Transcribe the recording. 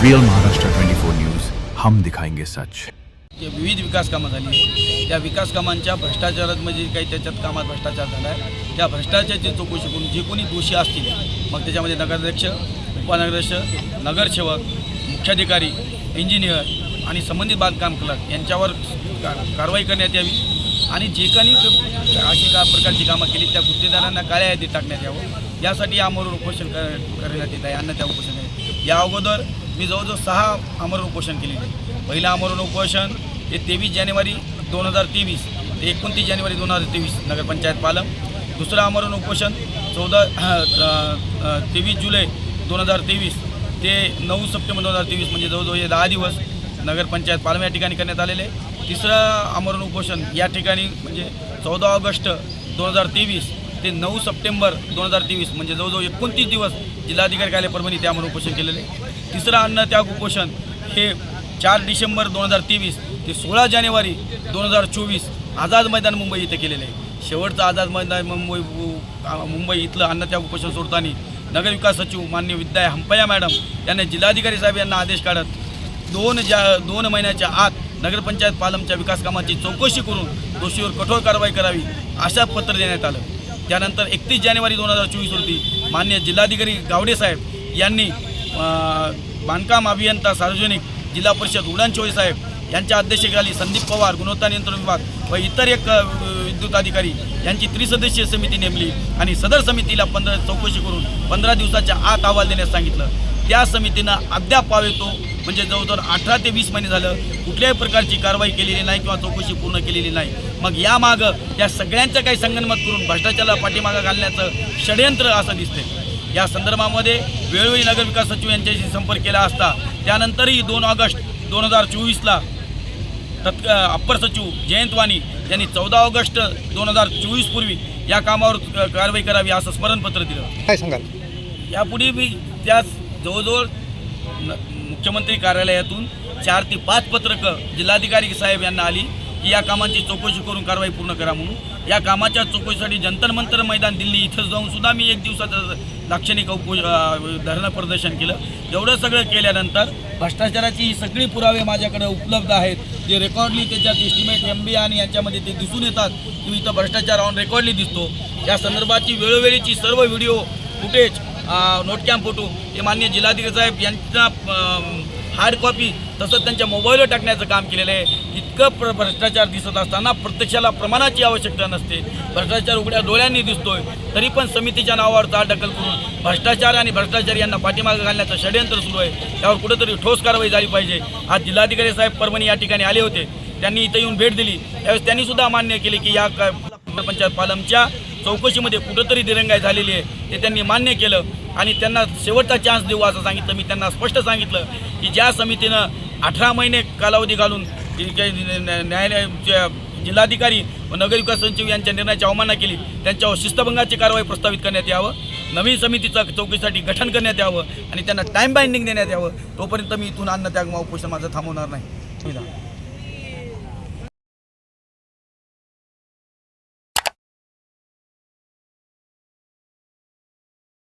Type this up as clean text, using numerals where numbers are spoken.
Real Maharashtra 24 news, हम दिखाएंगे सच। विविध विकास कामं झाली, त्या विकास कामांच्या भ्रष्टाचारात म्हणजे काही त्याच्यात कामात भ्रष्टाचार झाला आहे, त्या भ्रष्टाचाराची चौकशी करून जे कोणी दोषी असतील मग त्याच्यामध्ये नगराध्यक्ष, उपनगराध्यक्ष, नगरसेवक, मुख्याधिकारी, इंजिनियर आणि संबंधित बांधकाम क्लर्क यांच्यावर कारवाई करण्यात यावी आणि जे काही अशी प्रकारची कामं केली त्या गुत्तेदारांना काळ्या यादीत टाकण्यात यावं, यासाठी आमरण उपोषण करण्यात येत आहे. अन्नत्या उपोषण आहे. या अगोदर मी जवळजवळ 6 आमरण उपोषण केलेले आहे. पहिलं आमरण उपोषण हे 23 जानेवारी 2023 ते 29 जानेवारी 2023 नगरपंचायत पालम. दुसरं आमरण उपोषण 23 जुलै 2023 ते 9 सप्टेंबर 2023 म्हणजे जवळजवळ हे 10 दिवस नगरपंचायत पालम या ठिकाणी करण्यात आलेले. तिसरं आमरण उपोषण या ठिकाणी म्हणजे 14 ऑगस्ट 2023 ते 9 सप्टेंबर 2023 म्हणजे जवळजवळ 29 दिवस जिल्हाधिकारी कार्यालय परभणी ते आमरण उपोषण केलेले. तिसरं अन्नत्याग उपोषण हे 4 डिसेंबर 2023 ते 16 जानेवारी 2024 आझाद मैदान मुंबई इथे केलेलं आहे. शेवटचं आझाद मैदान मुंबई इथलं अन्नत्याग उपोषण सोडताना नगरविकास सचिव माननीय विद्या हंपया मॅडम यांनी जिल्हाधिकारी साहेब यांना आदेश काढत 2 महिन्याच्या आत नगरपंचायत पालमच्या विकास कामाची चौकशी करून दोषीवर कठोर कारवाई करावी अशा पत्र देण्यात आलं. त्यानंतर 31 जानेवारी 2024 रोजी माननीय जिल्हाधिकारी गावडे साहेब यांनी बांधकाम अभियंता सार्वजनिक जिल्हा परिषद उडानचोळी साहेब यांच्या अध्यक्षतेखाली संदीप पवार गुणवत्ता नियंत्रण विभाग व इतर एक विद्युत अधिकारी यांची त्रिसदस्यीय समिती नेमली आणि सदर समितीला चौकशी करून 15 दिवसाच्या आत अहवाल देण्यास सांगितलं. त्या समितीनं अद्याप पावेतो म्हणजे जवळजवळ 18 ते 20 महिने झालं कुठल्याही प्रकारची कारवाई केलेली नाही किंवा चौकशी पूर्ण केलेली नाही. मग यामागं या सगळ्यांचं काही संगनमत करून भ्रष्टाचाराला पाठीमागं घालण्याचं षडयंत्र असं दिसतंय. या संदर्भामध्ये वेळोवेळी नगरविकास सचिव यांच्याशी संपर्क केला असता त्यानंतरही 2 ऑगस्ट 2024ला अप्पर सचिव जयंत वाणी यांनी 14 ऑगस्ट 2024 पूर्वी या कामावर कारवाई करावी असं स्मरणपत्र दिलं. काय सांगाल? यापुढे मी त्याच जवळजवळ मुख्यमंत्री कार्यालयातून 4 ते 5 पत्रकं जिल्हाधिकारी साहेब यांना आली की या कामांची चौकशी करून कारवाई पूर्ण करा म्हणून. या कामाच्या चौकशीसाठी जंतर मंतर मैदान दिल्ली इथं जाऊन सुद्धा मी 1 दिवसाचं लाक्षणिक धरणं प्रदर्शन केलं. एवढं सगळं केल्यानंतर भ्रष्टाचाराची सगळी पुरावे माझ्याकडे उपलब्ध आहेत. जे रेकॉर्डली त्याच्यात एस्टिमेट MB आणि यांच्यामध्ये ते दिसून येतात की इथं भ्रष्टाचार ऑन रेकॉर्डली दिसतो. या संदर्भाची वेळोवेळीची सर्व व्हिडिओ फुटेज नोटकॅम फोटो हे माननीय जिल्हाधिकारी साहेब यांचा हार्ड कॉपी तसंच त्यांच्या मोबाईलवर टाकण्याचं काम केलेलं आहे. इतकं भ्रष्टाचार दिसत असताना प्रत्यक्षाला प्रमाणाची आवश्यकता नसते. भ्रष्टाचार उघड्या डोळ्यांनी दिसतोय तरी पण समितीच्या नावावर चालढकल करून भ्रष्टाचार आणि भ्रष्टाचारी यांना पाठीमागं घालण्याचं षडयंत्र सुरू आहे. त्यावर कुठेतरी ठोस कारवाई झाली पाहिजे. आज जिल्हाधिकारी साहेब परभणी या ठिकाणी आले होते. त्यांनी इथं येऊन भेट दिली. त्यावेळेस त्यांनीसुद्धा मान्य केले की या पंचायत पालमच्या चौकशीमध्ये कुठंतरी दिरंगाई झालेली आहे ते त्यांनी मान्य केलं आणि त्यांना शेवटचा चान्स देऊ असं सांगितलं. मी त्यांना स्पष्ट सांगितलं की ज्या समितीनं 18 महिने कालावधी घालून न्यायालयाच्या जिल्हाधिकारी व नगरविकास सचिव यांच्या निर्णयाची अवमानना केली त्यांच्यावर शिस्तभंगाची कारवाई प्रस्तावित करण्यात यावं, नवीन समितीचं चौकशीसाठी गठन करण्यात यावं आणि त्यांना टाईम बाइंडिंग देण्यात यावं. तोपर्यंत मी इथून अन्नत्याग उपोषण माझं थांबवणार नाही.